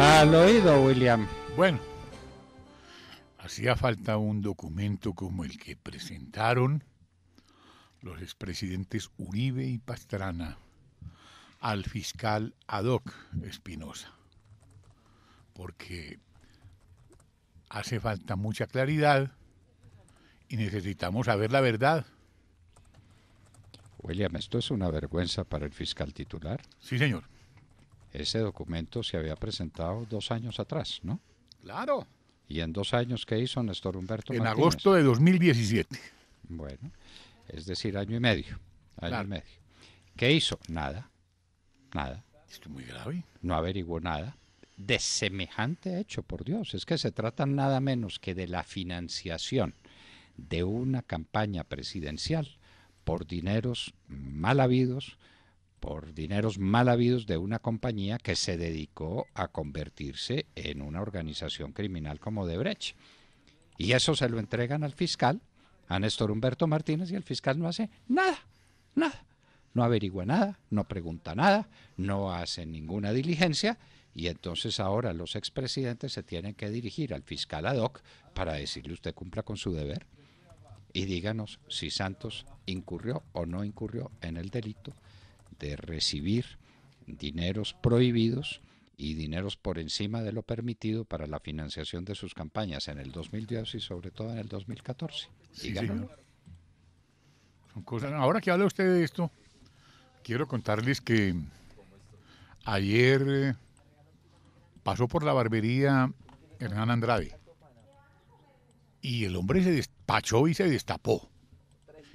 Al oído, William. Bueno, hacía falta un documento como el que presentaron los expresidentes Uribe y Pastrana al fiscal ad hoc Espinosa, porque hace falta mucha claridad y necesitamos saber la verdad. William, esto es una vergüenza para el fiscal titular. Sí, señor. Ese documento se había presentado 2 años atrás, ¿no? Claro. ¿Y en 2 años qué hizo Néstor Humberto En Martínez? agosto de 2017. Bueno, es decir, año y medio. Claro. Y medio. ¿Qué hizo? Nada. Esto es muy grave. No averiguó nada de semejante hecho, por Dios. Es que se trata nada menos que de la financiación de una campaña presidencial por dineros mal habidos, de una compañía que se dedicó a convertirse en una organización criminal como Odebrecht. Y eso se lo entregan al fiscal, a Néstor Humberto Martínez, y el fiscal no hace nada. No averigua nada, no pregunta nada, no hace ninguna diligencia, y entonces ahora los expresidentes se tienen que dirigir al fiscal ad hoc para decirle: usted cumpla con su deber y díganos si Santos incurrió o no incurrió en el delito de recibir dineros prohibidos y dineros por encima de lo permitido para la financiación de sus campañas en el 2010 y sobre todo en el 2014. Sí, Díganlo. señor. Son cosas. Ahora que habla usted de esto, quiero contarles que ayer pasó por la barbería Hernán Andrade y el hombre se despachó y se destapó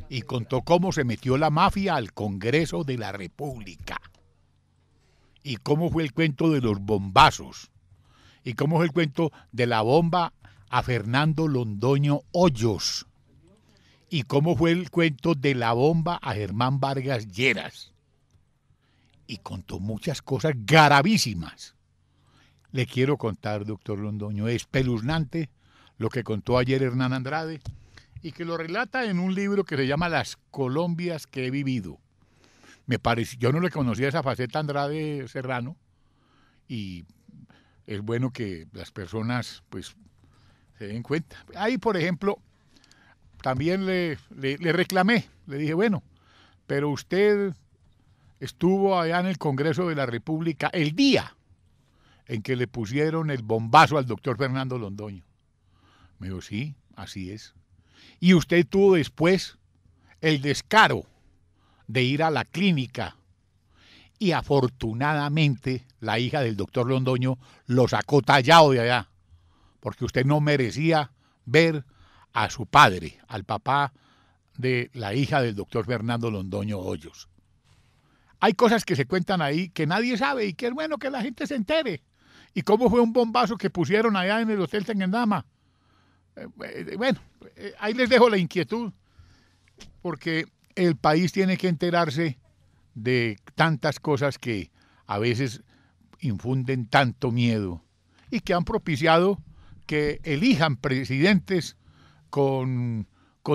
y contó cómo se metió la mafia al Congreso de la República y cómo fue el cuento de los bombazos y cómo fue el cuento de la bomba a Fernando Londoño Hoyos y cómo fue el cuento de la bomba a Germán Vargas Lleras, y contó muchas cosas gravísimas. Le quiero contar, doctor Londoño, es espeluznante lo que contó ayer Hernán Andrade y que lo relata en un libro que se llama Las Colombias que he vivido. Me pareció, yo no le conocía esa faceta a Andrade Serrano, y es bueno que las personas pues se den cuenta. Ahí, por ejemplo, también le reclamé, le dije, bueno, pero usted estuvo allá en el Congreso de la República el día en que le pusieron el bombazo al doctor Fernando Londoño. Me dijo, sí, así es. Y usted tuvo después el descaro de ir a la clínica y afortunadamente la hija del doctor Londoño lo sacó tallado de allá, porque usted no merecía ver a su padre, al papá de la hija del doctor Fernando Londoño Hoyos. Hay cosas que se cuentan ahí que nadie sabe y que es bueno que la gente se entere. ¿Y cómo fue un bombazo que pusieron allá en el Hotel Tengendama? Bueno, ahí les dejo la inquietud, porque el país tiene que enterarse de tantas cosas que a veces infunden tanto miedo y que han propiciado que elijan presidentes con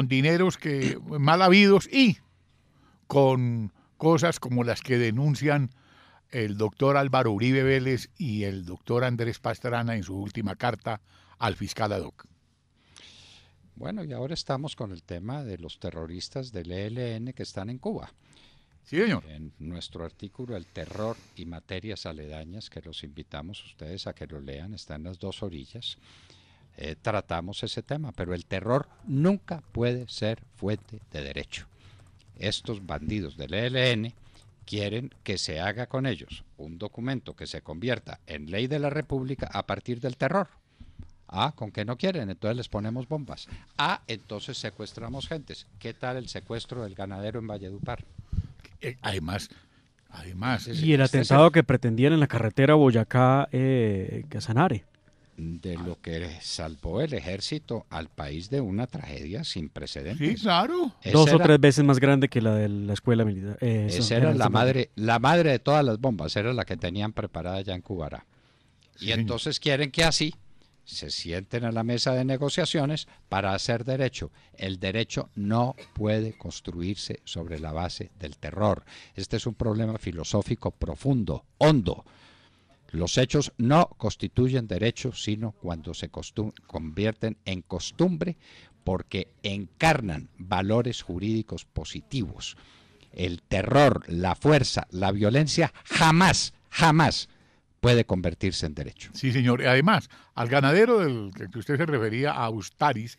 dineros que mal habidos y con cosas como las que denuncian el doctor Álvaro Uribe Vélez y el doctor Andrés Pastrana en su última carta al fiscal ad hoc. Bueno, y ahora estamos con el tema de los terroristas del ELN que están en Cuba. Sí, señor. En nuestro artículo El terror y materias aledañas, que los invitamos ustedes a que lo lean, está en las 2 orillas, tratamos ese tema, pero el terror nunca puede ser fuente de derecho. Estos bandidos del ELN quieren que se haga con ellos un documento que se convierta en ley de la República a partir del terror. Ah, ¿con qué no quieren? Entonces les ponemos bombas. Ah, entonces secuestramos gentes. ¿Qué tal el secuestro del ganadero en Valledupar? Además, y el atentado que pretendían en la carretera Boyacá-Casanare. De lo que salvó el ejército al país de una tragedia sin precedentes. Sí, claro. 2 o 3 veces más grande que la de la escuela militar. Esa era la madre de todas las bombas, era la que tenían preparada ya en Cubará. Y entonces quieren que así se sienten a la mesa de negociaciones para hacer derecho. El derecho no puede construirse sobre la base del terror. Este es un problema filosófico profundo, hondo. Los hechos no constituyen derecho, sino cuando se convierten en costumbre porque encarnan valores jurídicos positivos. El terror, la fuerza, la violencia jamás puede convertirse en derecho. Sí, señor. Además, al ganadero del que usted se refería, a Ustaris,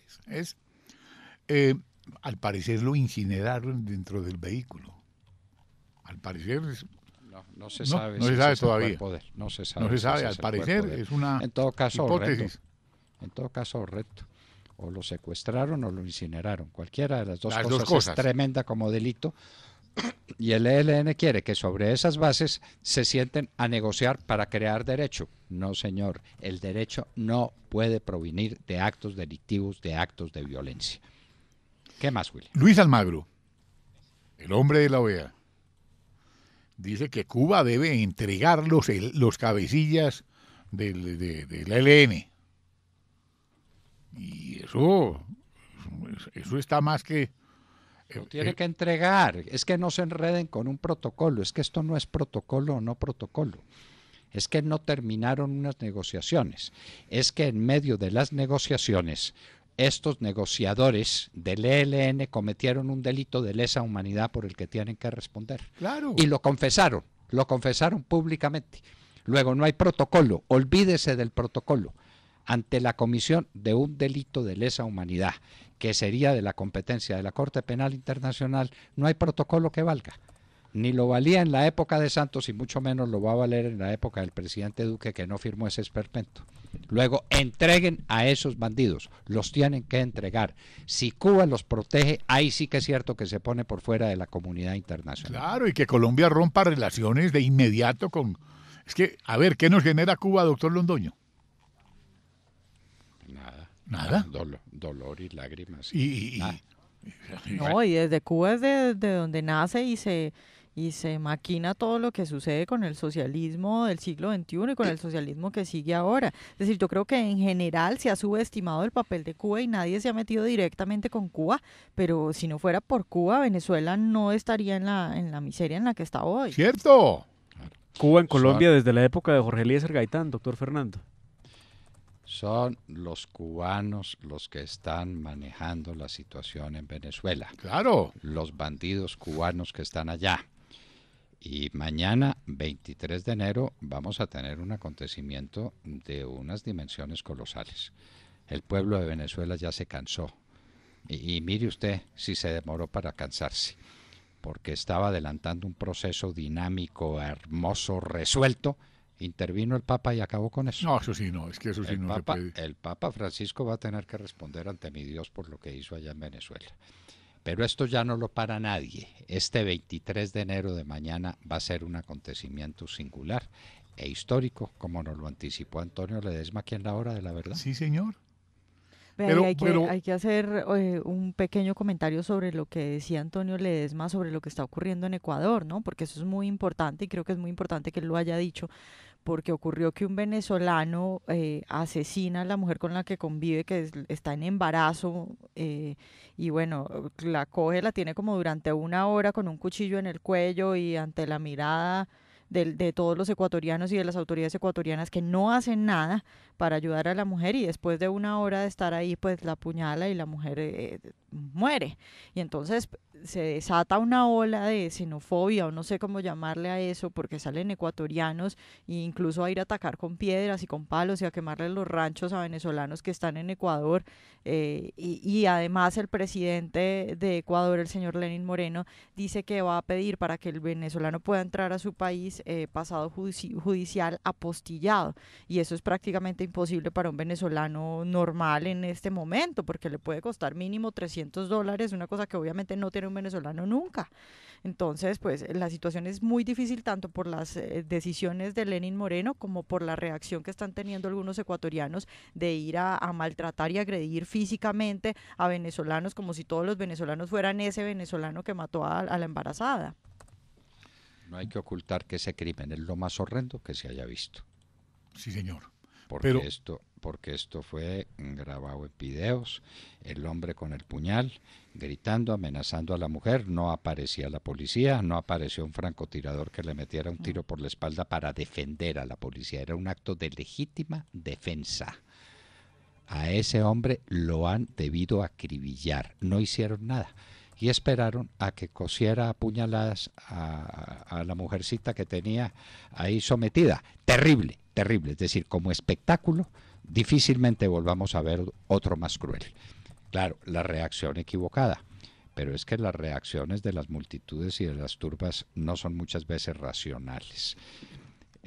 al parecer lo incineraron dentro del vehículo. Al parecer no se sabe, no se sabe todavía. No se sabe, al parecer es una en todo caso, hipótesis. En todo caso, reto. O lo secuestraron o lo incineraron. Cualquiera de las dos dos cosas es tremenda como delito. Y el ELN quiere que sobre esas bases se sienten a negociar para crear derecho. No, señor. El derecho no puede provenir de actos delictivos, de actos de violencia. ¿Qué más, Willy? Luis Almagro, el hombre de la OEA, dice que Cuba debe entregar los cabecillas del ELN. Y eso está más que... Lo tiene que entregar. Es que no se enreden con un protocolo. Es que esto no es protocolo o no protocolo. Es que no terminaron unas negociaciones. Es que en medio de las negociaciones, estos negociadores del ELN cometieron un delito de lesa humanidad por el que tienen que responder. Claro. Y lo confesaron públicamente. Luego no hay protocolo. Olvídese del protocolo. Ante la comisión de un delito de lesa humanidad, que sería de la competencia de la Corte Penal Internacional, no hay protocolo que valga. Ni lo valía en la época de Santos y mucho menos lo va a valer en la época del presidente Duque, que no firmó ese esperpento. Luego, entreguen a esos bandidos, los tienen que entregar. Si Cuba los protege, ahí sí que es cierto que se pone por fuera de la comunidad internacional. Claro, y que Colombia rompa relaciones de inmediato con... Es que, a ver, ¿qué nos genera Cuba, doctor Londoño? Nada. Dolor y lágrimas. No, y desde Cuba es de donde nace y se maquina todo lo que sucede con el socialismo del siglo XXI y con el socialismo que sigue ahora. Es decir, yo creo que en general se ha subestimado el papel de Cuba y nadie se ha metido directamente con Cuba, pero si no fuera por Cuba, Venezuela no estaría en la miseria en la que está hoy. ¡Cierto! Cuba en Colombia desde la época de Jorge Eliezer Gaitán, doctor Fernando. Son los cubanos los que están manejando la situación en Venezuela. Claro. Los bandidos cubanos que están allá. Y mañana, 23 de enero, vamos a tener un acontecimiento de unas dimensiones colosales. El pueblo de Venezuela ya se cansó. Y mire usted si se demoró para cansarse. Porque estaba adelantando un proceso dinámico, hermoso, resuelto. Intervino el Papa y acabó con eso. No, eso sí no, es que eso sí no se puede. El Papa Francisco va a tener que responder ante mi Dios por lo que hizo allá en Venezuela. Pero esto ya no lo para nadie. Este 23 de enero de mañana va a ser un acontecimiento singular e histórico, como nos lo anticipó Antonio Ledesma aquí en La Hora de la Verdad. Sí, señor. Hay que hacer un pequeño comentario sobre lo que decía Antonio Ledesma sobre lo que está ocurriendo en Ecuador, ¿no? Porque eso es muy importante y creo que es muy importante que él lo haya dicho, porque ocurrió que un venezolano asesina a la mujer con la que convive, que está en embarazo, y bueno, la coge, la tiene como durante 1 hora con un cuchillo en el cuello y ante la mirada de todos los ecuatorianos y de las autoridades ecuatorianas que no hacen nada para ayudar a la mujer, y después de 1 hora de estar ahí, pues la apuñala y la mujer muere. Y entonces se desata una ola de xenofobia, o no sé cómo llamarle a eso, porque salen ecuatorianos e incluso a ir a atacar con piedras y con palos y a quemarle los ranchos a venezolanos que están en Ecuador, y además el presidente de Ecuador, el señor Lenín Moreno, dice que va a pedir para que el venezolano pueda entrar a su país pasado judicial apostillado, y eso es prácticamente imposible para un venezolano normal en este momento, porque le puede costar mínimo $300, una cosa que obviamente no tiene un venezolano nunca. Entonces, pues la situación es muy difícil tanto por las decisiones de Lenín Moreno como por la reacción que están teniendo algunos ecuatorianos de ir a maltratar y agredir físicamente a venezolanos, como si todos los venezolanos fueran ese venezolano que mató a la embarazada. No hay que ocultar que ese crimen es lo más horrendo que se haya visto. Sí, señor. Porque porque esto fue grabado en videos, el hombre con el puñal, gritando, amenazando a la mujer, no aparecía la policía, no apareció un francotirador que le metiera un tiro por la espalda para defender a la policía, era un acto de legítima defensa. A ese hombre lo han debido acribillar, no hicieron nada y esperaron a que cosiera a puñaladas a la mujercita que tenía ahí sometida. Terrible, terrible, es decir, como espectáculo difícilmente volvamos a ver otro más cruel. Claro, la reacción equivocada, pero es que las reacciones de las multitudes y de las turbas no son muchas veces racionales.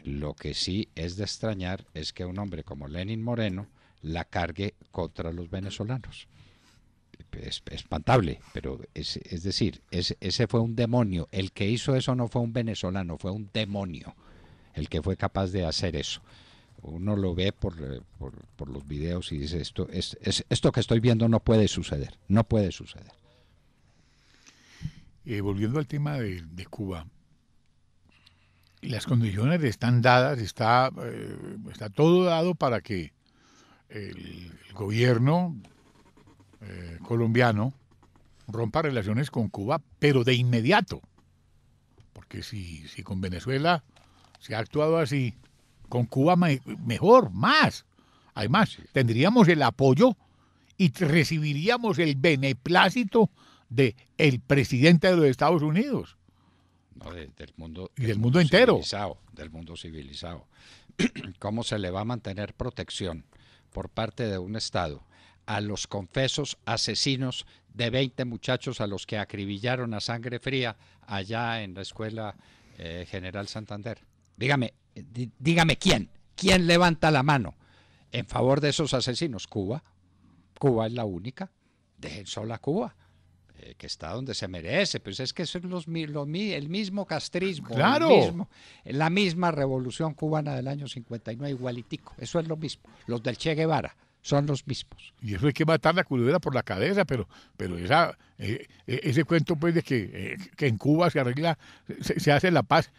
Lo que sí es de extrañar es que un hombre como Lenin Moreno la cargue contra los venezolanos. Es espantable, pero es decir, ese fue un demonio. El que hizo eso no fue un venezolano, fue un demonio el que fue capaz de hacer eso. Uno lo ve por los videos y dice, esto que estoy viendo no puede suceder, no puede suceder. Volviendo al tema de Cuba, las condiciones están dadas, está todo dado para que el gobierno colombiano rompa relaciones con Cuba, pero de inmediato. Porque si con Venezuela se ha actuado así, con Cuba mejor, más. Además, tendríamos el apoyo y recibiríamos el beneplácito del presidente de los Estados Unidos. No, del mundo, y del mundo entero. Del mundo civilizado. ¿Cómo se le va a mantener protección por parte de un Estado a los confesos asesinos de 20 muchachos a los que acribillaron a sangre fría allá en la Escuela General Santander? Dígame ¿quién levanta la mano en favor de esos asesinos? Cuba es la única. Dejen sola a Cuba, que está donde se merece. Pues es que eso es el mismo castrismo, claro. La misma revolución cubana del año 59, igualitico. Eso es lo mismo. Los del Che Guevara son los mismos. Y eso hay que matar la culebra por la cabeza, pero ese cuento pues de que en Cuba se arregla, se hace la paz,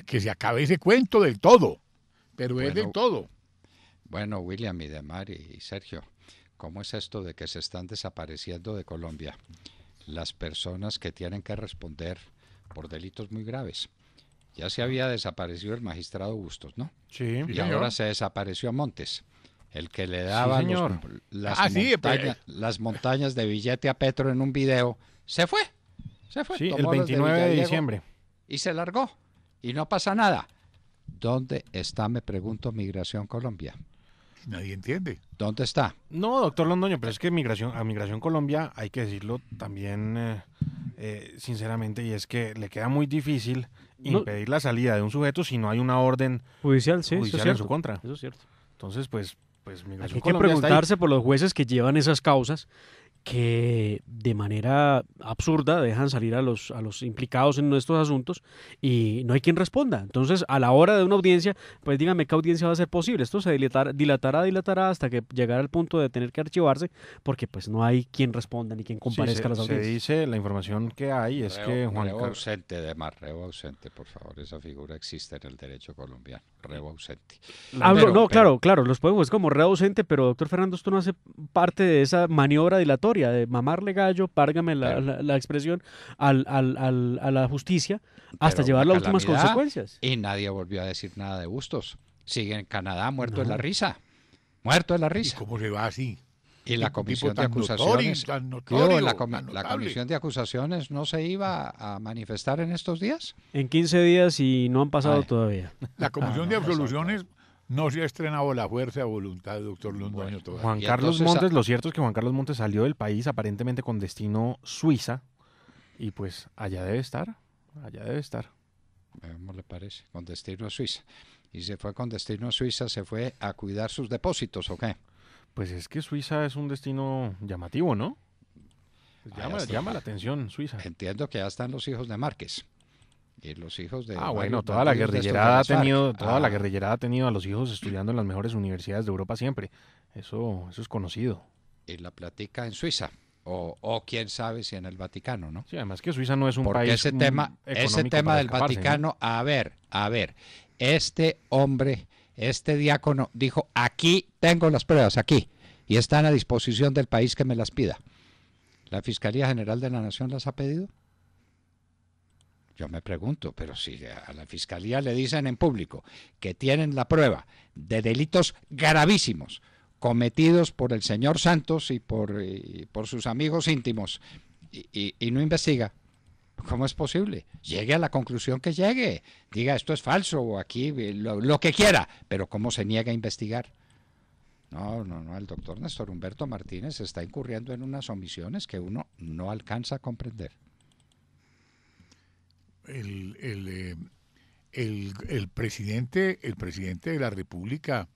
que se acabe ese cuento del todo, pero es del todo. Bueno, William y Demar y Sergio, ¿cómo es esto de que se están desapareciendo de Colombia las personas que tienen que responder por delitos muy graves? Ya se había desaparecido el magistrado Bustos, ¿no? Sí. Y ahora se desapareció Montes, el que le daba las montañas de billete a Petro en un video. Se fue. Sí, el 29 de diciembre. Y se largó. Y no pasa nada. ¿Dónde está, me pregunto, Migración Colombia? Nadie entiende. ¿Dónde está? No, doctor Londoño, pero es que a Migración Colombia, hay que decirlo también sinceramente, y es que le queda muy difícil impedir la salida de un sujeto si no hay una orden judicial en su contra. Eso es cierto. Entonces, pues Migración hay que preguntarse por los jueces que llevan esas causas, que de manera absurda dejan salir a los implicados en estos asuntos y no hay quien responda. Entonces, a la hora de una audiencia, pues dígame qué audiencia va a ser posible. Esto se dilatará hasta que llegara al punto de tener que archivarse, porque pues no hay quien responda ni quien comparezca a las audiencias. Se dice, la información que hay es que Juan Rebo ausente, Demar, rebo ausente, por favor. Esa figura existe en el derecho colombiano. Rebo ausente. Claro, los podemos, es como rebo ausente, pero doctor Fernando, esto no hace parte de esa maniobra dilatoria de mamarle gallo, párgame la expresión, a la justicia hasta llevar las últimas consecuencias. Y nadie volvió a decir nada de Bustos. Sigue en Canadá muerto de la risa. Muerto de la risa. ¿Y cómo se va así? Y la comisión de acusaciones. La comisión de acusaciones no se iba a manifestar en estos días. En 15 días y no han pasado todavía. La comisión de absoluciones no se ha estrenado la fuerza de voluntad del doctor Londoño todavía. Juan Carlos Montes, lo cierto es que Juan Carlos Montes salió del país aparentemente con destino Suiza y pues allá debe estar. ¿Cómo le parece? Con destino a Suiza. Y se fue con destino a Suiza, se fue a cuidar sus depósitos, ¿o qué? Pues es que Suiza es un destino llamativo, ¿no? Pues llama la atención Suiza. Entiendo que ya están los hijos de Márquez. Y los hijos de toda la guerrillerada ha tenido a los hijos estudiando en las mejores universidades de Europa siempre. Eso es conocido. Y la platica en Suiza. O quién sabe si en el Vaticano, ¿no? Sí, además que Suiza no es un porque país ese tema del Vaticano, ¿no? a ver, este hombre este diácono dijo, aquí tengo las pruebas, aquí, y están a disposición del país que me las pida. ¿La Fiscalía General de la Nación las ha pedido? Yo me pregunto, pero si a la Fiscalía le dicen en público que tienen la prueba de delitos gravísimos cometidos por el señor Santos y por sus amigos íntimos y no investiga, ¿cómo es posible? Llegue a la conclusión que llegue, diga esto es falso o aquí lo que quiera, pero ¿cómo se niega a investigar? No, el doctor Néstor Humberto Martínez está incurriendo en unas omisiones que uno no alcanza a comprender. El presidente de la República,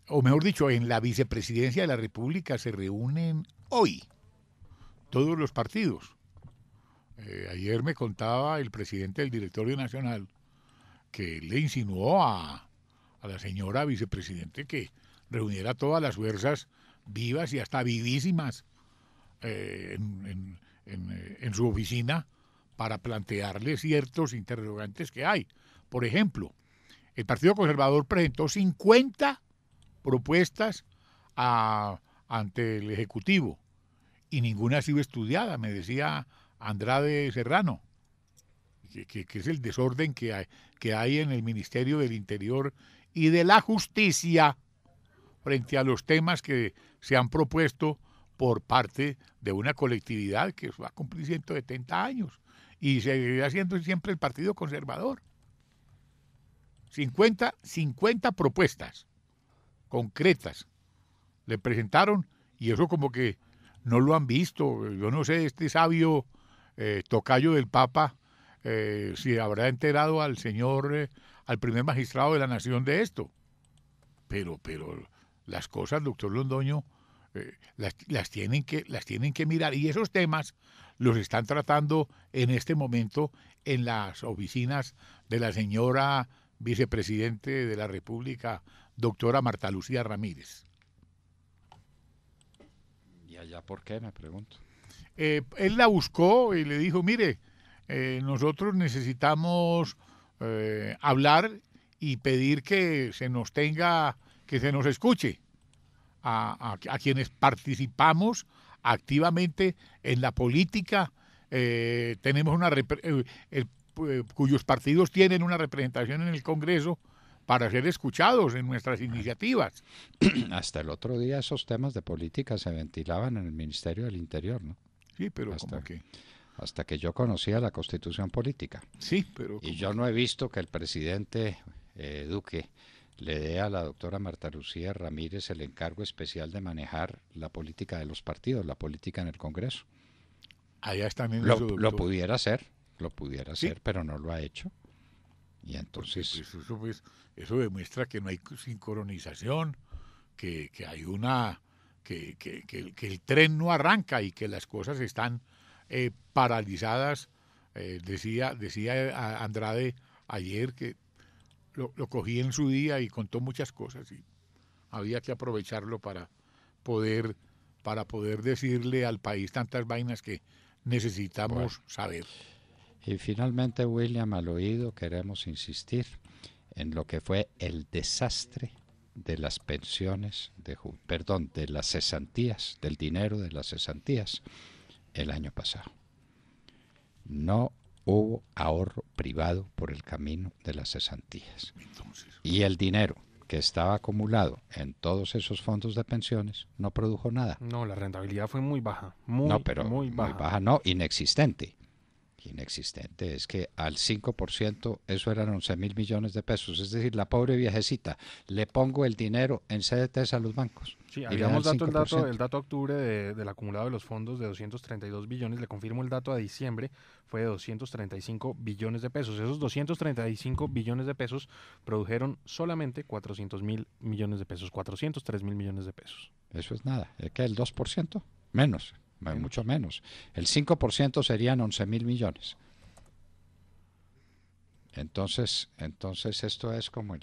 o mejor dicho, en la vicepresidencia de la República se reúnen hoy todos los partidos. Ayer me contaba el presidente del Directorio Nacional que le insinuó a la señora vicepresidente que reuniera todas las fuerzas vivas y hasta vivísimas en su oficina para plantearle ciertos interrogantes que hay. Por ejemplo, el Partido Conservador presentó 50 propuestas ante el Ejecutivo y ninguna ha sido estudiada, me decía Andrade Serrano, que es el desorden que hay en el Ministerio del Interior y de la Justicia frente a los temas que se han propuesto por parte de una colectividad que va a cumplir 170 años y seguirá siendo siempre el Partido Conservador. 50 propuestas concretas le presentaron y eso como que no lo han visto. Yo no sé, este sabio tocayo del Papa, si habrá enterado al señor, al primer magistrado de la nación de esto. Pero las cosas, doctor Londoño, las tienen que mirar, y esos temas los están tratando en este momento en las oficinas de la señora vicepresidente de la República, doctora Marta Lucía Ramírez. ¿Y allá por qué, me pregunto? Él la buscó y le dijo, mire, nosotros necesitamos hablar y pedir que se nos escuche a quienes participamos activamente en la política, tenemos cuyos partidos tienen una representación en el Congreso para ser escuchados en nuestras iniciativas. Hasta el otro día esos temas de política se ventilaban en el Ministerio del Interior, ¿no? Sí, pero hasta que yo conocía la Constitución política. Sí, pero y yo no he visto que el presidente Duque le dé a la doctora Marta Lucía Ramírez el encargo especial de manejar la política de los partidos, la política en el Congreso. Allá están en lo pudiera hacer, pero no lo ha hecho. Y entonces eso demuestra que no hay sincronización, que hay que el tren no arranca y que las cosas están paralizadas. Decía Andrade ayer que lo cogí en su día y contó muchas cosas y había que aprovecharlo para poder decirle al país tantas vainas que necesitamos saber. Y finalmente, William, al oído queremos insistir en lo que fue el desastre de las pensiones, de las cesantías, del dinero de las cesantías el año pasado. No hubo ahorro privado por el camino de las cesantías. Y el dinero que estaba acumulado en todos esos fondos de pensiones no produjo nada. No, la rentabilidad fue muy baja, muy baja, no, inexistente. Es que al 5% eso eran 11.000 millones de pesos, es decir, la pobre viejecita le pongo el dinero en CDTs a los bancos. Sí, habíamos dado el dato a octubre del acumulado de los fondos de 232 billones, le confirmo el dato a diciembre, fue de 235 billones de pesos. Esos 235 billones de pesos produjeron solamente 400.000 millones de pesos, 403.000 millones de pesos. Eso es nada, es que el 2%, menos. Mucho menos. El 5% serían 11.000 millones. Entonces esto es como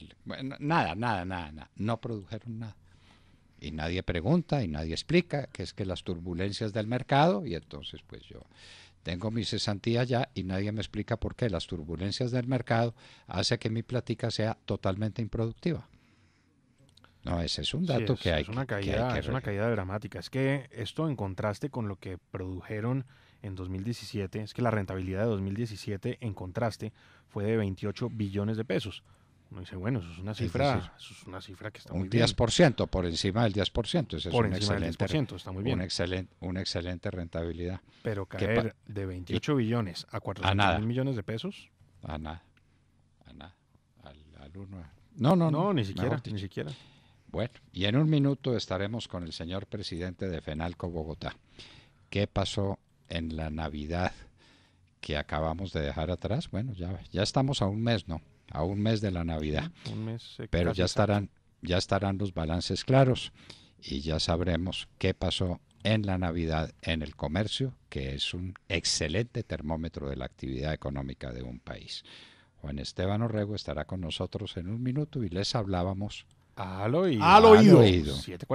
nada. No produjeron nada. Y nadie pregunta y nadie explica que es que las turbulencias del mercado, y entonces pues yo tengo mi cesantía ya y nadie me explica por qué las turbulencias del mercado hace que mi plática sea totalmente improductiva. No, ese es un dato que hay es una caída, es una caída dramática. Es que esto en contraste con lo que produjeron en 2017, es que la rentabilidad de 2017 en contraste fue de 28 billones de pesos. Uno dice, bueno, eso es una cifra, que está muy bien. Un 10% por encima del 10%, ese por es un encima del excelente, 10%, está muy bien. Una excelente rentabilidad. Pero caer de 28 billones a 400.000 millones de pesos. A nada, al uno. No, ni siquiera. Bueno, y en un minuto estaremos con el señor presidente de FENALCO Bogotá. ¿Qué pasó en la Navidad que acabamos de dejar atrás? Bueno, ya estamos a un mes, ¿no? A un mes de la Navidad. Un mes. Pero ya estarán los balances claros y ya sabremos qué pasó en la Navidad en el comercio, que es un excelente termómetro de la actividad económica de un país. Juan Esteban Orrego estará con nosotros en un minuto y les hablábamos al oído. Al oído. 7